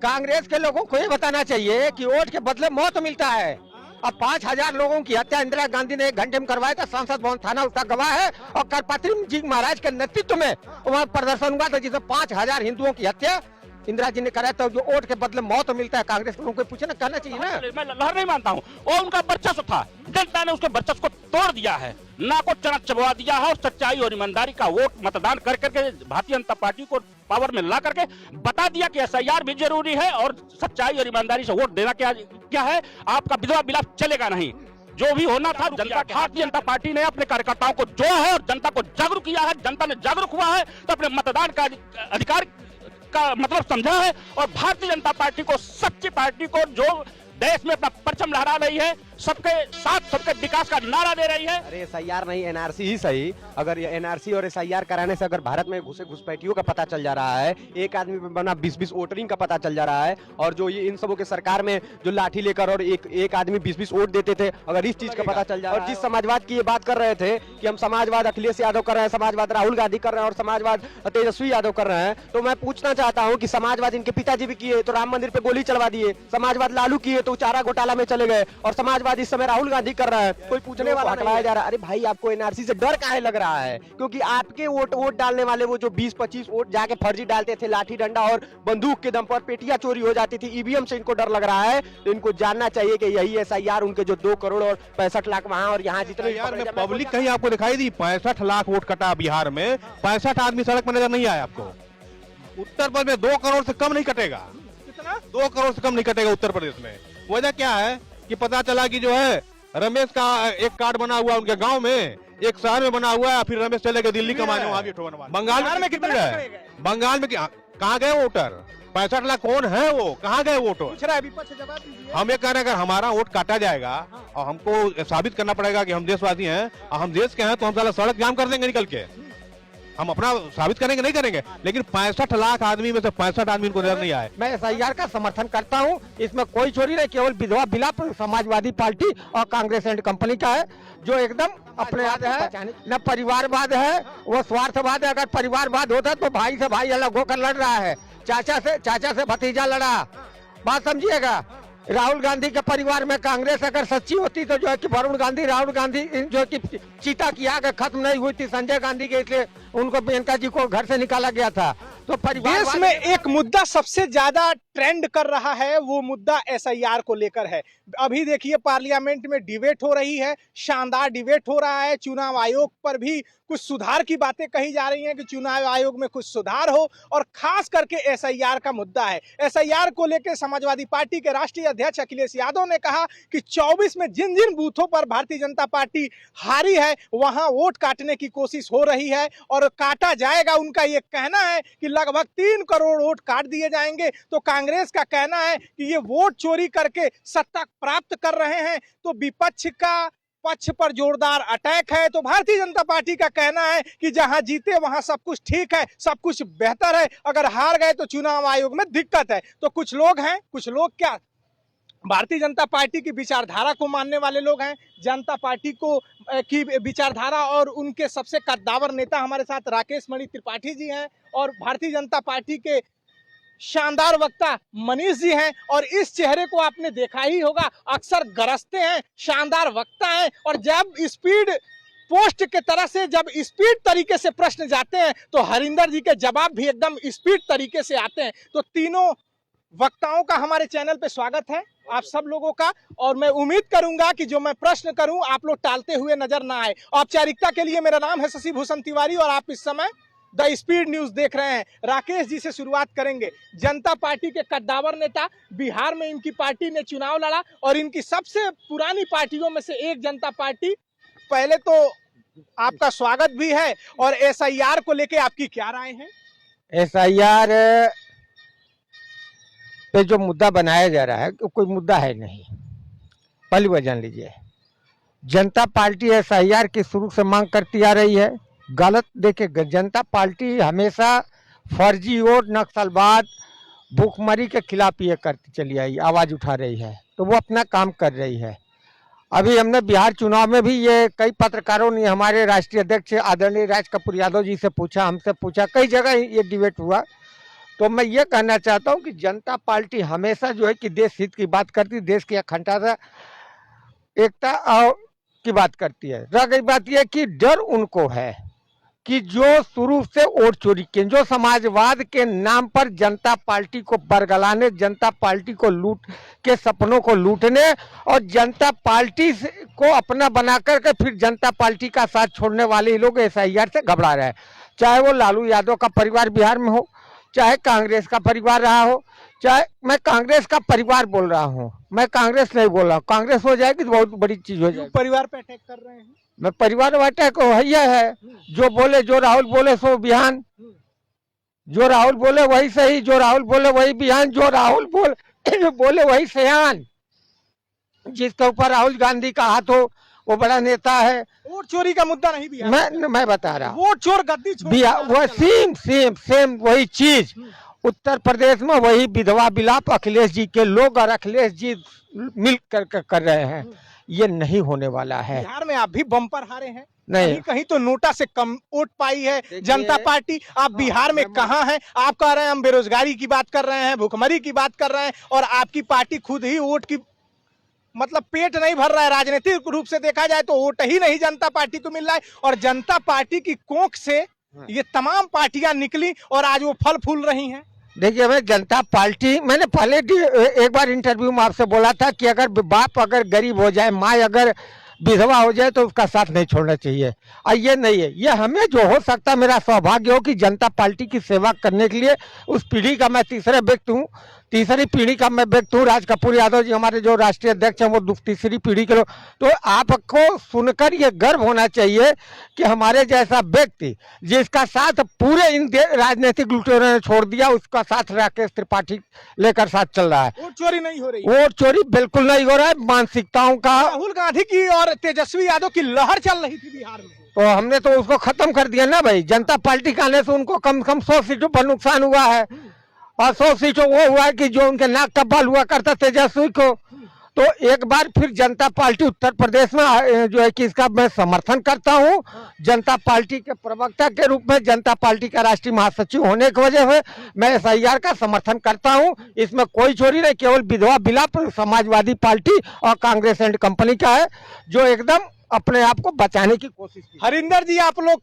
कांग्रेस के लोगों को ये बताना चाहिए कि वोट के बदले मौत मिलता है। अब 5000 लोगों की हत्या इंदिरा गांधी ने 1 घंटे में करवाया था। संसद भवन थाना उसका गवाह है। और करपात्री जी महाराज के नेतृत्व में वहाँ प्रदर्शन हुआ था जिसमें 5000 हिंदुओं की हत्या इंदिरा जी ने कराया था। जो वोट के बदले मौत मिलता है, कांग्रेस के लोगों को पूछना कहना चाहिए ना। मैं लहर नहीं मानता हूँ, और उनका वर्चस्व था, जनता ने उसके वर्चस्व को तोड़ दिया है, ना को चना चबवा दिया है। और सच्चाई और ईमानदारी का वोट मतदान कर करके भारतीय जनता पार्टी को पावर में ला करके बता दिया कि एसआईआर भी जरूरी है और सच्चाई और ईमानदारी से वोट देना क्या है। आपका विधवा विलाप चलेगा नहीं। जो भी होना था जनता, भारतीय जनता पार्टी ने अपने कार्यकर्ताओं को जोड़ा है और जनता को जागरूक किया है। जनता ने जागरूक हुआ है तो अपने मतदान का अधिकार का मतलब समझा है। और भारतीय जनता पार्टी को, सच्ची पार्टी को, जो देश में अपना परचम लहरा रही है, सबके साथ सबके विकास का नारा दे रही है। अरे एसआईआर नहीं, एनआरसी ही सही। अगर ये एनआरसी और एसआईआर कराने से अगर भारत में घुसपैठियों का पता चल जा रहा है, एक आदमी पे बना 20-20 वोटरिंग का पता चल जा रहा है, और जो ये इन सबों के सरकार में जो लाठी लेकर और एक आदमी 20-20 वोट देते थे, अगर इस चीज का पता चल जा रहा है। और जिस समाजवाद की ये बात कर रहे थे कि हम समाजवाद अखिलेश यादव कर रहे हैं, समाजवाद राहुल गांधी कर रहे हैं और समाजवाद तेजस्वी यादव कर रहे हैं, तो मैं पूछना चाहता हूँ कि समाजवाद इनके पिताजी भी किए तो राम मंदिर पे गोली चलवा दिए, समाजवाद लालू किए तो चारा घोटाला में चले गए, और समाजवाद इस समय राहुल गांधी कर रहा है। कोई पूछने वाला हटवाया जा रहा है। अरे भाई, आपको एनआरसी से डर काहे लग रहा है? क्योंकि आपके वोट डालने वाले वो जो 20-25 वोट जाके फर्जी डालते थे, लाठी डंडा और बंदूक के दम पर पेटियां चोरी हो जाती थी, ईवीएम से इनको डर लग रहा है। तो इनको जानना चाहिए कि यही एसआईआर उनके जो 2 करोड़ और 65 लाख वहां और यहाँ जितने पब्लिक कहीं आपको दिखाई दी? 65 लाख वोट कटा बिहार में, 65 आदमी सड़क पर नजर नहीं आया आपको। उत्तर प्रदेश में 2 करोड़ से कम नहीं कटेगा। कितना? 2 करोड़ से कम नहीं कटेगा उत्तर प्रदेश में। वजह क्या है कि पता चला कि जो है रमेश का एक कार्ड बना हुआ उनके गांव में, एक शहर में बना हुआ है, फिर रमेश चले गए दिल्ली कमाने, आगे बंगाल में कितने गए? बंगाल में कहाँ गए वोटर? 65 लाख कौन है वो? कहाँ गए वोटर? हम ये कह रहे हैं अगर हमारा वोट काटा जाएगा और हमको साबित करना पड़ेगा कि हम देशवासी हैं और हम देश के हैं, तो हम साला सड़क जाम कर देंगे निकल के। हम अपना साबित करेंगे नहीं करेंगे, लेकिन 65 लाख आदमी में से 65 आदमी को नजर नहीं आए। मैं एसआईआर का समर्थन करता हूं। इसमें कोई चोरी नहीं, केवल विधवा विलाप समाजवादी पार्टी और कांग्रेस एंड कंपनी का है, जो एकदम अपने आप है। न परिवारवाद है, वो स्वार्थवाद है। अगर परिवारवाद होता तो भाई से भाई अलग होकर लड़ रहा है, चाचा से भतीजा लड़ा। बात समझिएगा। राहुल गांधी के परिवार में कांग्रेस अगर सच्ची होती तो जो है कि वरुण गांधी, राहुल गांधी जो है कि चीता की आग खत्म नहीं हुई थी संजय गांधी के, इसलिए उनको प्रियंका जी को घर से निकाला गया था। तो परिवार देश में एक मुद्दा सबसे ज्यादा ट्रेंड कर रहा है, वो मुद्दा एसआईआर को लेकर है। अभी देखिए पार्लियामेंट में डिबेट हो रही है, शानदार डिबेट हो रहा है। चुनाव आयोग पर भी कुछ सुधार की बातें कही जा रही हैं कि चुनाव आयोग में कुछ सुधार हो, और खास करके एसआईआर का मुद्दा है। एसआईआर को लेकर समाजवादी पार्टी के राष्ट्रीय अध्यक्ष अखिलेश यादव ने कहा कि 24 में जिन जिन बूथों पर भारतीय जनता पार्टी हारी है वहां वोट काटने की कोशिश हो रही है और काटा जाएगा। उनका ये कहना है कि लगभग 3 करोड़ वोट काट दिए जाएंगे। तो कांग्रेस का कहना है कि ये वोट चोरी करके सत्ता प्राप्त कर रहे हैं, तो विपक्ष का पक्ष पर जोरदार अटैक है। तो भारतीय जनता पार्टी का कहना है कि जहां जीते वहां सब कुछ ठीक है, सब कुछ बेहतर है, अगर हार गए तो चुनाव आयोग में दिक्कत है। तो कुछ लोग हैं, कुछ लोग क्या भारतीय जनता पार्टी की विचारधारा को मानने वाले लोग हैं, जनता पार्टी को की विचारधारा और उनके सबसे कद्दावर नेता हमारे साथ राकेश मणि त्रिपाठी जी हैं, और भारतीय जनता पार्टी के शानदार वक्ता मनीष जी हैं। और इस चेहरे को आपने देखा ही होगा, अक्सर गरजते हैं, शानदार वक्ता हैं, और जब स्पीड पोस्ट के तरह से जब स्पीड तरीके से प्रश्न जाते हैं तो हरिंदर जी के जवाब भी एकदम स्पीड तरीके से आते हैं। तो तीनों वक्ताओं का हमारे चैनल पे स्वागत है, आप सब लोगों का। और मैं उम्मीद करूंगा कि जो मैं प्रश्न करूं आप लोग टालते हुए नजर ना आए। औपचारिकता के लिए मेरा नाम है शशि भूषण तिवारी और आप इस समय द स्पीड न्यूज देख रहे हैं। राकेश जी से शुरुआत करेंगे। जनता पार्टी के कद्दावर नेता, बिहार में इनकी पार्टी ने चुनाव लड़ा और इनकी सबसे पुरानी पार्टियों में से एक जनता पार्टी। पहले तो आपका स्वागत भी है, और एसआईआर को लेके आपकी क्या राय है? एसआईआर पे जो मुद्दा बनाया जा रहा है कोई मुद्दा है नहीं, पहली बात जान लीजिए। जनता पार्टी एसआईआर की शुरू से मांग करती आ रही है, गलत। देखिए, जनता पार्टी हमेशा फर्जी वोट, नक्सलवाद, भूखमरी के खिलाफ ये करती चली आई, आवाज़ उठा रही है, तो वो अपना काम कर रही है। अभी हमने बिहार चुनाव में भी ये कई पत्रकारों ने हमारे राष्ट्रीय अध्यक्ष आदरणीय राज कपूर यादव जी से पूछा, हमसे पूछा, कई जगह ये डिबेट हुआ। तो मैं ये कहना चाहता हूँ कि जनता पार्टी हमेशा जो है कि देश हित की बात करती है, देश की अखंडता एकता और की बात करती है। रह गई बात यह कि डर उनको है कि जो शुरू से वोट चोरी के, जो समाजवाद के नाम पर जनता पार्टी को बरगलाने, जनता पार्टी को लूट के सपनों को लूटने और जनता पार्टी को अपना बना करके फिर जनता पार्टी का साथ छोड़ने वाले लोग एसआईआर से घबरा रहे हैं। चाहे वो लालू यादव का परिवार बिहार में हो, चाहे कांग्रेस का परिवार रहा हो, चाहे मैं कांग्रेस का परिवार बोल रहा हूँ, मैं कांग्रेस नहीं बोल रहा हूँ। कांग्रेस हो जाएगी तो बहुत बड़ी चीज हो जाएगी। परिवार पे अटैक कर रहे हैं? मैं परिवार अटैक है, जो बोले, जो राहुल बोले सो बिहान, जो राहुल बोले वही सही, जो राहुल बोले वही बिहान, जो राहुल बोले वही सयान। जिसके ऊपर राहुल गांधी का हाथ हो वो बड़ा नेता है। वोट चोरी का मुद्दा नहीं बिहार मैं बता रहा हूँ, वोट चोर गद्दी चोर बिहार वो सेम वही चीज। उत्तर प्रदेश में वही विधवा विलाप अखिलेश जी के लोग और अखिलेश जी मिल कर रहे हैं। ये नहीं होने वाला है। बिहार में आप भी बम्पर हारे हैं, नहीं कहीं तो नोटा से कम वोट पाई है जनता पार्टी। आप बिहार में कहाँ हैं? आप कह रहे हैं हम बेरोजगारी की बात कर रहे हैं, भुखमरी की बात कर रहे हैं, और आपकी पार्टी खुद ही वोट की मतलब पेट नहीं भर रहा है। राजनीतिक रूप से देखा जाए तो वोट ही नहीं जनता पार्टी को मिल रहा है, और जनता पार्टी की कोख से ये तमाम पार्टियां निकली और आज वो फल फूल रही हैं। देखिए, मैं जनता पार्टी, मैंने पहले एक बार इंटरव्यू में आपसे बोला था कि अगर बाप अगर गरीब हो जाए, माँ अगर विधवा हो जाए तो उसका साथ नहीं छोड़ना चाहिए। और ये नहीं है, ये हमें जो हो सकता, मेरा सौभाग्य हो कि जनता पार्टी की सेवा करने के लिए उस पीढ़ी का मैं तीसरे व्यक्ति हूँ, तीसरी पीढ़ी का मैं व्यक्ति हूँ। राज कपूर यादव जी हमारे जो राष्ट्रीय अध्यक्ष हैं वो तीसरी पीढ़ी के लोग। तो आपको सुनकर ये गर्व होना चाहिए कि हमारे जैसा व्यक्ति जिसका साथ पूरे इन राजनीतिक लुटेरों ने छोड़ दिया, उसका साथ राकेश त्रिपाठी लेकर साथ चल रहा है। वोट चोरी नहीं हो रही, वोट चोरी बिल्कुल नहीं हो रहा है। मानसिकताओं का, राहुल गांधी की और तेजस्वी यादव की लहर चल रही थी बिहार में, तो हमने तो उसको खत्म कर दिया ना भाई। जनता पार्टी के आने से उनको कम से कम 100 सीटों पर नुकसान हुआ है, और 100 सीटों वो हुआ है कि जो उनके नाक का बाल हुआ करता तेजस्वी को। तो एक बार फिर जनता पार्टी उत्तर प्रदेश में जो है कि इसका मैं समर्थन करता हूँ। जनता पार्टी के प्रवक्ता के रूप में, जनता पार्टी का राष्ट्रीय महासचिव होने की वजह से मैं एसआईआर का समर्थन करता हूँ। इसमें कोई चोरी नहीं, केवल विधवा विलाप समाजवादी पार्टी और कांग्रेस एंड कंपनी का है, जो एकदम अपने आप को बचाने की कोशिश की। हरिंदर जी, आप लोग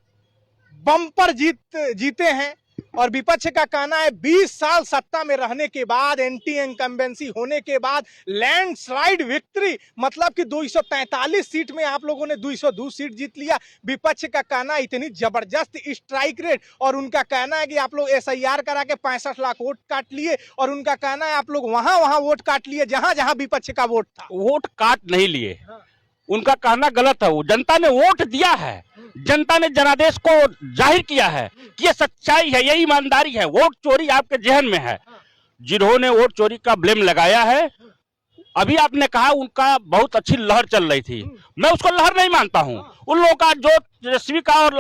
बम्पर जीते हैं, और विपक्ष का कहना है 20 साल सत्ता में रहने के बाद, एंटी इनकम्बेंसी होने के बाद लैंडस्लाइड विक्ट्री, मतलब कि 243 सीट में आप लोगों ने 202 सीट जीत लिया। विपक्ष का कहना है इतनी जबरदस्त स्ट्राइक रेट, और उनका कहना है कि आप लोग एसआईआर करा के 65 लाख वोट काट लिए, और उनका कहना है आप लोग वहां वोट काट लिए जहां जहां विपक्ष का वोट था। वोट काट नहीं लिए, उनका कहना गलत है। वो जनता ने वोट दिया है, जनता ने जनादेश को जाहिर किया है कि ये सच्चाई है, ये ईमानदारी है। वोट चोरी आपके जहन में है। जिन्होंने वोट चोरी का ब्लेम लगाया है, अभी आपने कहा उनका बहुत अच्छी लहर चल रही थी, मैं उसको लहर नहीं मानता हूं। उन लोगों का जो तेजस्वी का और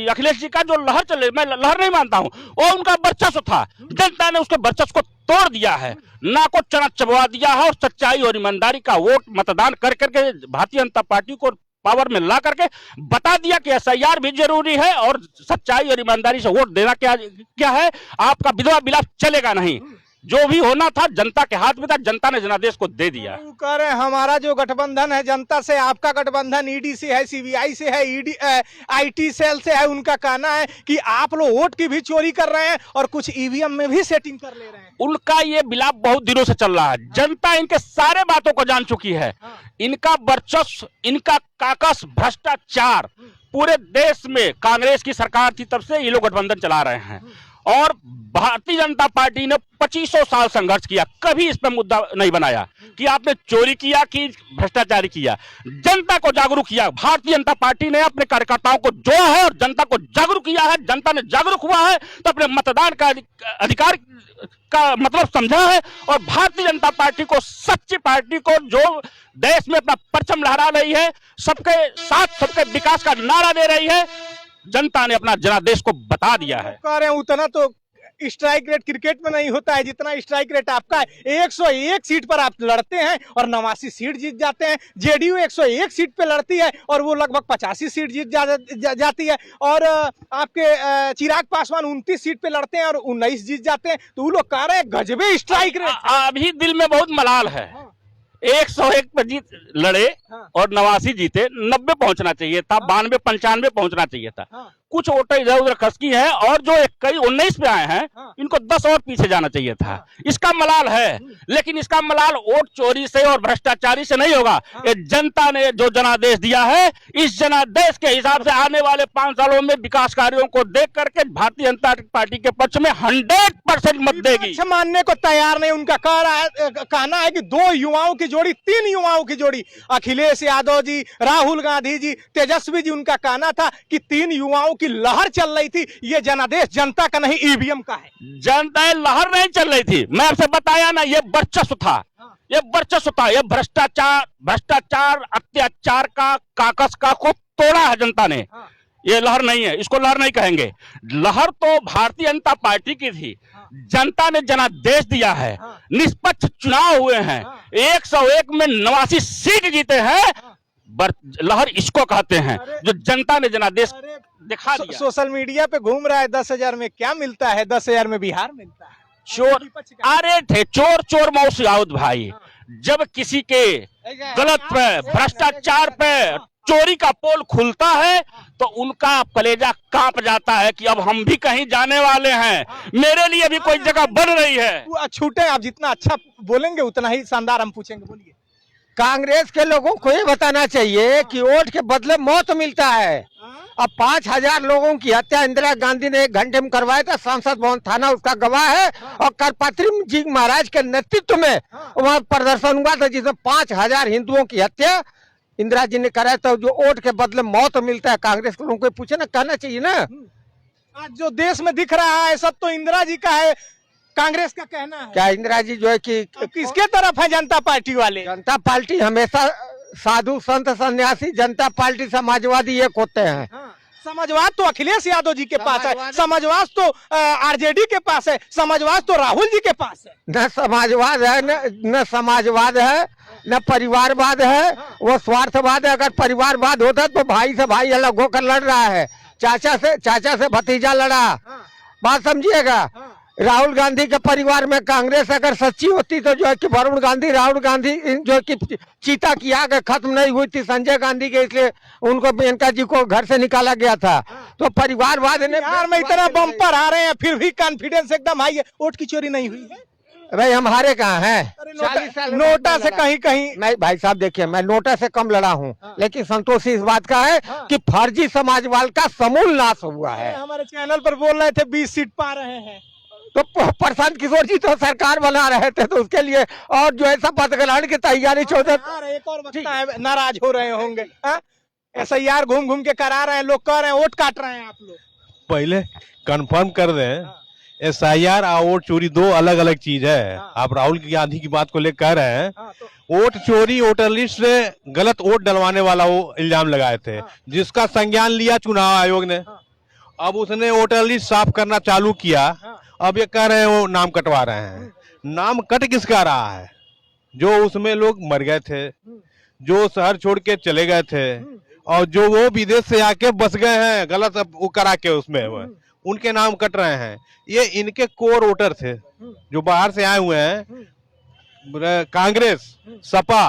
अखिलेश जी का जो लहर चल रही, मैं लहर नहीं मानता हूं। वो उनका वर्चस्व था, जनता ने उसके वर्चस्व को तोड़ दिया है, ना को चना चबवा दिया है, और सच्चाई और ईमानदारी का वोट मतदान कर करके भारतीय जनता पार्टी को पावर में ला करके बता दिया कि एसआईआर भी जरूरी है, और सच्चाई और ईमानदारी से वोट देना क्या है। आपका विधवा विलाप चलेगा नहीं, जो भी होना था जनता के हाथ में था, जनता ने जनादेश को दे दिया। कह रहे हैं हमारा जो गठबंधन है जनता से, आपका गठबंधन ईडी से है, सीबीआई से है, ईडी आईटी सेल से है। उनका कहना है कि आप लोग वोट की भी चोरी कर रहे हैं और कुछ ईवीएम में भी सेटिंग कर ले रहे हैं। उनका ये विलाप बहुत दिनों से चल रहा है, जनता इनके सारे बातों को जान चुकी है। इनका वर्चस्व, इनका काकस भ्रष्टाचार पूरे देश में कांग्रेस की सरकार थी तब से ये लोग गठबंधन चला रहे हैं, और भारतीय जनता पार्टी ने 2500 साल संघर्ष किया, कभी इस पर मुद्दा नहीं बनाया कि आपने चोरी किया कि भ्रष्टाचार किया। जनता को जागरूक किया, भारतीय जनता पार्टी ने अपने कार्यकर्ताओं को जोड़ा है और जनता को जागरूक किया है। जनता ने जागरूक हुआ है तो अपने मतदान का अधिकार का मतलब समझा है, और भारतीय जनता पार्टी को, सच्ची पार्टी को, जो देश में अपना परचम लहरा रही है, सबके साथ सबके विकास का नारा दे रही है, जनता ने अपना जनादेश को बता दिया है। कह रहे हैं उतना तो स्ट्राइक रेट क्रिकेट में नहीं होता है जितना स्ट्राइक रेट आपका है। 101 सीट पर आप लड़ते हैं और 89 सीट जीत जाते हैं। जेडीयू 101 सीट पे लड़ती है और वो लगभग 85 सीट जीत जाती है। और आपके चिराग पासवान 29 सीट पे लड़ते हैं और 19 जीत जाते हैं। तो वो लोग कह रहे हैं गजबे स्ट्राइक रेट। अभी दिल में बहुत मलाल है। 101 पर जीत लड़े और 89 जीते, 90 पहुंचना चाहिए था, 92 95 पहुंचना चाहिए था। कुछ वोटर इधर उधर खसकी हैं और जो 19 पे आए हैं इनको 10 और पीछे जाना चाहिए था। इसका मलाल है, लेकिन इसका मलाल वोट चोरी से और भ्रष्टाचारी से नहीं होगा। ये जनता ने जो जनादेश दिया है, इस जनादेश के हिसाब से आने वाले 5 सालों में विकास कार्यों को देख करके भारतीय जनता पार्टी के पक्ष में 100% मत देगी। मानने को तैयार नहीं। उनका कहना है कि 2 युवाओं की जोड़ी, 3 युवाओं की जोड़ी, अखिलेश यादव जी, राहुल गांधी जी, तेजस्वी जी, उनका कहना था कि 3 युवाओं की लहर चल रही थी। ये जनादेश जनता का नहीं, ईवीएम का है। जनता लहर नहीं चल रही थी, मैं आपसे बताया ना, ये वर्चस्व था। ये वर्चस्व था, ये भ्रष्टाचार अत्याचार का काकस का को तोड़ा है जनता ने। ये लहर नहीं है, इसको लहर नहीं कहेंगे। लहर तो भारतीय जनता पार्टी की थी। जनता ने जनादेश दिया है, निष्पक्ष चुनाव हुए हैं, 101 में 89 सीट जीते हैं। लहर इसको कहते हैं जो जनता ने जनादेश दिखा दिया। सोशल मीडिया पे घूम रहा है 10,000 में क्या मिलता है, 10,000 में बिहार मिलता है। चोर, अरे थे चोर मौसी आउद भाई, जब किसी के गलत पे, भ्रष्टाचार पे, चोरी का पोल खुलता है तो उनका कलेजा कांप जाता है कि अब हम भी कहीं जाने वाले हैं, मेरे लिए भी कोई जगह बन रही है। छूटे, आप जितना अच्छा बोलेंगे उतना ही शानदार हम पूछेंगे। बोलिए। कांग्रेस के लोगों को ये बताना चाहिए कि वोट के बदले मौत मिलता है। अब 5,000 लोगों की हत्या इंदिरा गांधी ने 1 घंटे में करवाया था। सांसद भवन थाना उसका गवाह है। और करपात्री जी महाराज के नेतृत्व में वहाँ प्रदर्शन हुआ था जिसमें 5,000 हिंदुओं की हत्या इंदिरा जी ने कराया था। जो वोट के बदले मौत मिलता है, कांग्रेस के लोगों को पूछे ना, कहना चाहिए ना। आज जो देश में दिख रहा है सब तो इंदिरा जी का है, कांग्रेस का कहना है। क्या इंदिरा जी जो है कि किसके तरफ है जनता पार्टी वाले? जनता पार्टी हमेशा साधु संत सन्यासी, जनता पार्टी समाजवादी एक होते हैं। समाजवाद तो अखिलेश यादव जी के पास है, समाजवाद तो आरजेडी के पास है, समाजवाद तो राहुल जी के पास है। न समाजवाद है, न समाजवाद है, न परिवारवाद है, वो स्वार्थवाद है। अगर परिवारवाद होता तो भाई से भाई अलग होकर लड़ रहा है, चाचा से भतीजा लड़ा। बात समझिएगा। राहुल गांधी के परिवार में कांग्रेस अगर सच्ची होती तो जो है कि वरुण गांधी, राहुल गांधी जो है कि चीता की आग खत्म नहीं हुई थी संजय गांधी के, इसलिए उनको प्रियंका जी को घर से निकाला गया था। तो परिवारवाद ने बिहार में इतना बम्पर आ रहे हैं फिर भी कॉन्फिडेंस एकदम हाई है। वोट की चोरी नहीं हुई है भाई, हम हारे कहाँ हैं? 40 साल नोटा से कहीं नहीं भाई साहब, देखिए मैं नोटा से कम लड़ा हूँ, लेकिन संतोष इस बात का है कि फर्जी समाजवाद का समूल नाश हुआ है। हमारे चैनल पर बोल रहे थे 20 सीट पा रहे हैं, तो प्रशांत किशोर जी तो सरकार बना रहे थे, तो उसके लिए और जो है शपथ ग्रहण की तैयारी एक और वक्ता है नाराज हो रहे होंगे। SIR घूम घूम के करा रहे हैं, लोग कह रहे हैं वोट काट रहे हैं। आप लोग पहले कंफर्म कर दें, SIR और वोट चोरी 2 अलग अलग चीज है। आप राहुल गांधी की बात को लेकर कह रहे हैं। वोट चोरी, वोटर लिस्ट से गलत वोट डलवाने वाला वो इल्जाम लगाए थे, जिसका संज्ञान लिया चुनाव आयोग ने। अब उसने वोटर लिस्ट साफ करना चालू किया। अब ये कह रहे हैं वो नाम कटवा रहे हैं। नाम कट किसका रहा है? जो उसमें लोग मर गए थे, जो शहर छोड़ के चले गए थे, और जो वो विदेश से आके बस गए हैं गलत वो करा के, उसमें वो उनके नाम कट रहे हैं। ये इनके कोर वोटर थे जो बाहर से आए हुए हैं। कांग्रेस, सपा,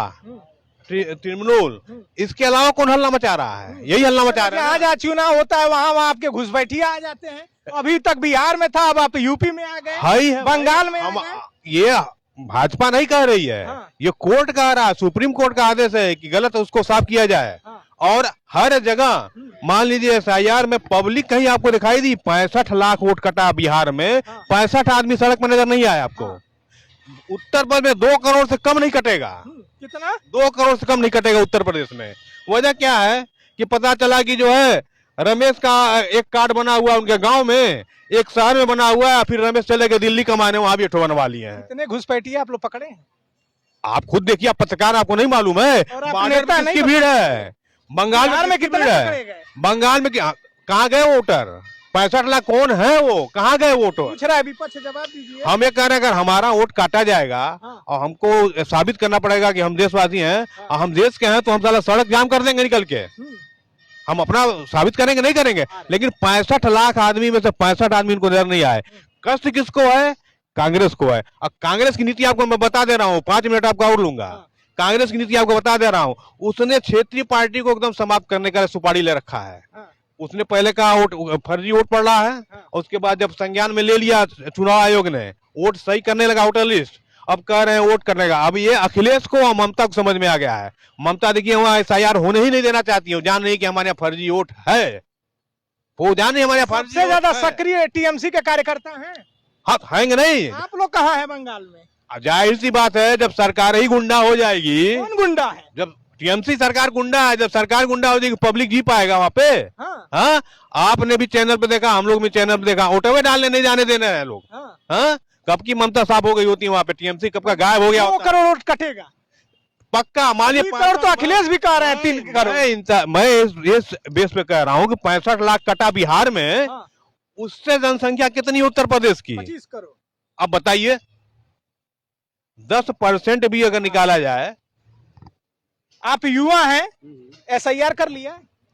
तृणमूल, इसके अलावा कौन हल्ला मचा रहा है? यही हल्ला मचा रहा है। जहाँ चुनाव होता है वहाँ आपके घुसपैठिया आ जाते हैं। अभी तक बिहार में था, अब आप यूपी में आ गए, बंगाल में आ गए। ये भाजपा नहीं कह रही है, ये कोर्ट कह रहा है, सुप्रीम कोर्ट का आदेश है कि गलत उसको साफ किया जाए। और हर जगह मान लीजिए SIR में पब्लिक कहीं आपको दिखाई दी? 65 लाख वोट कटा बिहार में, 65 आदमी सड़क पर नजर नहीं आया आपको। उत्तर प्रदेश में 2 करोड़ से कम नहीं कटेगा। कितना? 2 करोड़ से कम नहीं कटेगा उत्तर प्रदेश में। वजह क्या है कि पता चला कि जो है रमेश का एक कार्ड बना हुआ उनके गांव में, एक शहर में बना हुआ है, फिर रमेश चले गए दिल्ली कमाने, वहां भी ठो बनवा लिए हैं। इतने घुसपैठिया आप लोग पकड़े हैं? आप खुद देखिए, आप पत्रकार, आपको नहीं मालूम है? बॉर्डर में किसकी भीड़ है? बंगाल में कितनी भीड़ है? बंगाल में कहाँ गए वोटर? 65 लाख कौन है, वो कहाँ गए वोट? पूछ रहा है विपक्ष, जवाब दीजिए। हम ये कह रहे हैं अगर हमारा वोट काटा जाएगा और हमको साबित करना पड़ेगा कि हम देशवासी हैं और हम देश के हैं, तो हम साला सड़क जाम कर देंगे निकल के। हम अपना साबित करेंगे, नहीं करेंगे। लेकिन 65 लाख आदमी में से 65 आदमी इनको नजर नहीं आए। कष्ट किसको है? कांग्रेस को है। और कांग्रेस की नीति आपको मैं बता दे रहा हूँ, 5 मिनट आपका और लूंगा। कांग्रेस की नीति आपको बता दे रहा हूँ, उसने क्षेत्रीय पार्टी को एकदम समाप्त करने का सुपारी ले रखा है। उसने पहले कहा वोट फर्जी वोट पड़ रहा है, और उसके बाद जब संज्ञान में ले लिया चुनाव आयोग ने, वोट सही करने लगा वोटर लिस्ट, अब कह रहे हैं वोट करने का। अब ये अखिलेश को और ममता को समझ में आ गया है। ममता देखिए वहां SIR होने ही नहीं देना चाहती है, जान रही कि हमारे यहाँ फर्जी वोट है, वो जान रही हमारे यहाँ फर्जी। सबसे ज्यादा सक्रिय टीएमसी के कार्यकर्ता हैं। हाँ, हैंगे नहीं। आप लोग कहाँ है बंगाल में? जाहिर सी बात है, जब सरकार ही गुंडा हो जाएगी। कौन गुंडा है? जब टीएमसी सरकार गुंडा है, जब सरकार गुंडा हो जाएगी, पब्लिक जी पाएगा वहां पे? हाँ, आपने भी चैनल पे देखा, हम लोग भी चैनल पे देखा, ओटवे डालने नहीं जाने देने हैं लोग। हाँ, कब की ममता साफ हो गई होती है वहां पे, टीएमसी कब का गायब हो गया। 2 करोड़ वोट कटेगा पक्का, मानिए 3 करोड़ तो अखिलेश भी कह रहे हैं। 3 करोड़ मैं इस बेस पे कह रहा हूँ कि 65 लाख कटा बिहार में, उससे जनसंख्या कितनी उत्तर प्रदेश की? 25 करोड़। अब बताइए, 10% भी अगर निकाला जाए। आप युवा हैं, SIR कर लिया?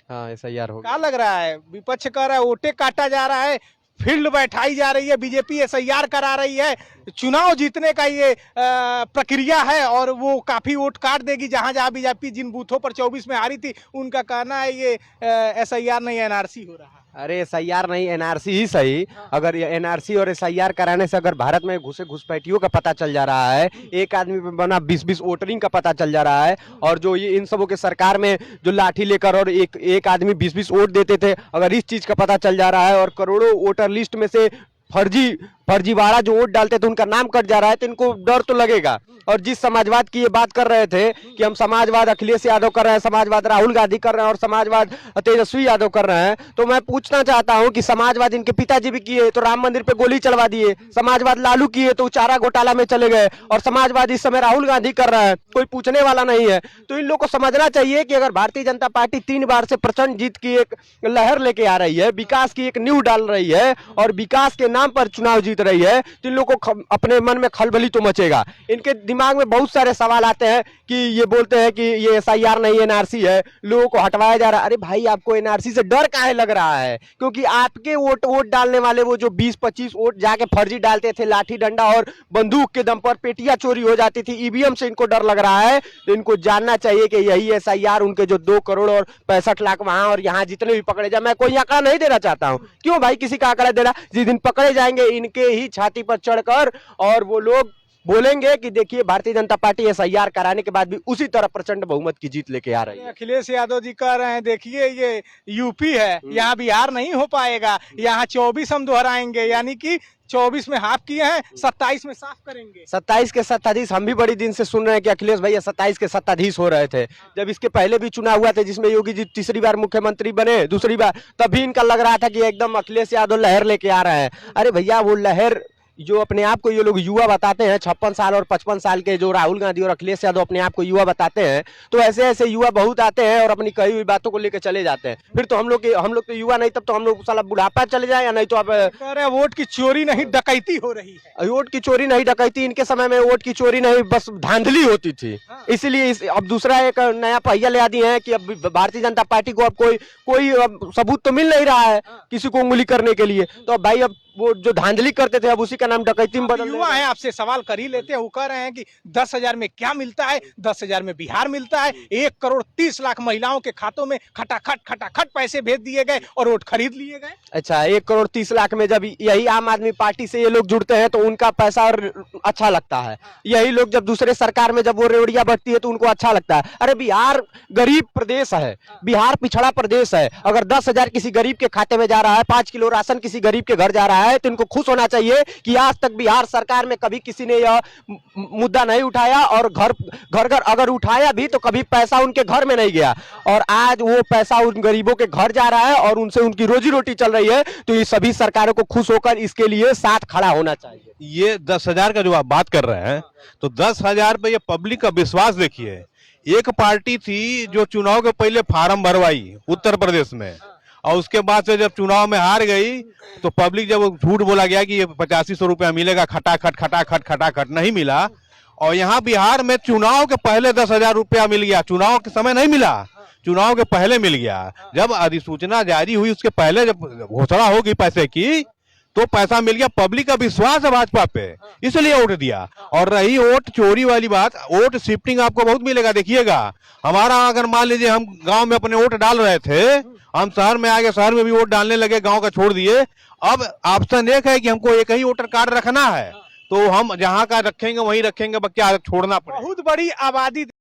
हाँ, SIR हो गया। क्या लग रहा है? विपक्ष कह रहा है वोटे काटा जा रहा है, फील्ड बैठाई जा रही है, बीजेपी SIR करा रही है, चुनाव जीतने का ये प्रक्रिया है और वो काफी वोट काट देगी। जहां जहां बीजेपी जिन बूथों पर 24 में हारी थी, उनका कहना है ये SIR नहीं NRC हो रहा है। अरे SIR नहीं, NRC ही सही। अगर ये NRC और SIR कराने से अगर भारत में घुसपैठियों का पता चल जा रहा है, एक आदमी पे बना 20-20 वोटरिंग का पता चल जा रहा है, और जो ये इन सबों के सरकार में जो लाठी लेकर और एक आदमी 20-20 वोट देते थे, अगर इस चीज का पता चल जा रहा है और करोड़ों वोटर लिस्ट में से फर्जीवाड़ा जो वोट डालते थे उनका नाम कट जा रहा है, तो इनको डर तो लगेगा। और जिस समाजवाद की ये बात कर रहे थे कि हम समाजवाद अखिलेश यादव कर रहे हैं, समाजवाद राहुल गांधी कर रहे हैं और समाजवाद तेजस्वी यादव कर रहे हैं, तो मैं पूछना चाहता हूं कि समाजवाद इनके पिताजी भी किए तो राम मंदिर पे गोली चलवा दिए, समाजवाद लालू किए तो चारा घोटाला में चले गए, और समाजवाद इस समय राहुल गांधी कर रहा है, कोई पूछने वाला नहीं है। तो इन लोग को समझना चाहिए कि अगर भारतीय जनता पार्टी 3 बार से प्रचंड जीत की एक लहर लेके आ रही है, विकास की एक नींव डाल रही है और विकास के नाम पर चुनाव जीत रही है, तो इन लोगों को अपने मन में खलबली तो मचेगा। इनके दिमाग में बहुत सारे सवाल आते हैं कि ये बोलते हैं कि ये SIR नहीं NRC है, लोगों को हटवाया जा रहा है। अरे भाई, आपको NRC से डर काहे लग रहा है? क्योंकि आपके वोट डालने वाले वो जो 20-25 वोट जाके फर्जी डालते थे, लाठी डंडा और बंदूक के दम पर पेटियां चोरी हो जाती थी, EVM से इनको डर लग रहा है। तो इनको जानना चाहिए कि यही SIR उनके जो 2 करोड़ और 65 लाख वहां और यहाँ जितने भी पकड़े जाए, मैं कोई आंकड़ा नहीं देना चाहता हूँ। क्यों भाई किसी का आंकड़ा देना? जिस दिन पकड़े जाएंगे इनके ही छाती पर चढ़कर और वो लोग बोलेंगे कि देखिए भारतीय जनता पार्टी SIR कराने के बाद भी उसी तरह प्रचंड बहुमत की जीत लेके आ रही है। अखिलेश यादव जी कह रहे हैं देखिए ये यूपी है, यहाँ बिहार नहीं हो पाएगा, यहाँ 24 हम दोहराएंगे, यानी कि 24 में हाफ किए हैं, 27 में साफ करेंगे। 27 के सत्ताधीश हम भी बड़ी दिन से सुन रहे हैं कि अखिलेश भैया 27 के सत्ताधीश हो रहे थे। जब इसके पहले भी चुनाव हुआ था जिसमें योगी जी तीसरी बार मुख्यमंत्री बने, दूसरी बार, तभी इनका लग रहा था कि एकदम अखिलेश यादव लहर लेके आ रहे हैं। अरे भैया, वो लहर जो अपने आप को ये लोग युवा बताते हैं, 56 साल और 55 साल के जो राहुल गांधी और अखिलेश यादव अपने आप को युवा बताते हैं, तो ऐसे ऐसे युवा बहुत आते हैं और अपनी कही हुई बातों को लेकर चले जाते हैं। फिर तो हम लोग तो युवा नहीं, तब तो हम लोग साला बुढ़ापा चले जाए, या नहीं तो आप कह रहे हैं वोट की चोरी नहीं डकैती हो रही है। वोट की चोरी नहीं डकैती, इनके समय में वोट की चोरी नहीं, बस धांधली होती थी। इसीलिए अब दूसरा एक नया पहिया ले दिए हैं कि अब भारतीय जनता पार्टी को अब कोई सबूत तो मिल नहीं रहा है किसी को उंगली करने के लिए। तो अब भाई, अब वो जो धांधली करते थे अब उसी का नाम डकैती में बदल। युवा है, आपसे सवाल कर ही लेते हैं। वो कह रहे हैं कि 10,000 में क्या मिलता है? 10,000 में बिहार मिलता है। 1 करोड़ 30 लाख महिलाओं के खातों में खटाखट पैसे भेज दिए गए और वोट खरीद लिए गए। अच्छा, 1 करोड़ 30 लाख में जब यही आम आदमी पार्टी से ये लोग जुड़ते हैं तो उनका पैसा और अच्छा लगता है। यही लोग जब दूसरे सरकार में जब वो रेवड़िया बढ़ती है तो उनको अच्छा लगता है। अरे बिहार गरीब प्रदेश है, बिहार पिछड़ा प्रदेश है। अगर 10,000 किसी गरीब के खाते में जा रहा है, 5 किलो राशन किसी गरीब के घर जा रहा है, तो इनको खुश होना चाहिए कि आज तक बिहार सरकार में कभी किसी ने यह मुद्दा नहीं उठाया, और घर अगर उठाया भी तो कभी पैसा उनके घर में नहीं गया, और आज वो पैसा उन गरीबों के घर जा रहा है और उनसे उनकी रोजी रोटी चल रही है। तो ये सभी सरकारों को खुश होकर इसके लिए साथ खड़ा होना चाहिए। ये 10,000 का जो आप बात कर रहे हैं, तो 10,000 पे ये पब्लिक का विश्वास देखिए। एक पार्टी थी जो चुनाव के पहले फार्म भरवाई उत्तर प्रदेश में, और उसके बाद से जब चुनाव में हार गई तो पब्लिक जब झूठ बोला गया कि ये 8500 रुपया मिलेगा, खटाखट नहीं मिला। और यहाँ बिहार में चुनाव के पहले 10,000 रुपया मिल गया, चुनाव के समय नहीं मिला, चुनाव के पहले मिल गया। जब अधिसूचना जारी हुई उसके पहले जब घोषणा होगी पैसे की तो पैसा मिल गया। पब्लिक का विश्वास है भाजपा पे, इसलिए वोट दिया। और रही वोट चोरी वाली बात, वोट शिफ्टिंग आपको बहुत मिलेगा, देखिएगा। हमारा अगर मान लीजिए हम गांव में अपने वोट डाल रहे थे, हम शहर में आ गए, शहर में भी वोट डालने लगे, गांव का छोड़ दिए। अब ऑप्शन एक है कि हमको एक ही वोटर कार्ड रखना है, तो हम जहां का रखेंगे वहीं रखेंगे, क्या छोड़ना पड़ेगा। बहुत बड़ी आबादी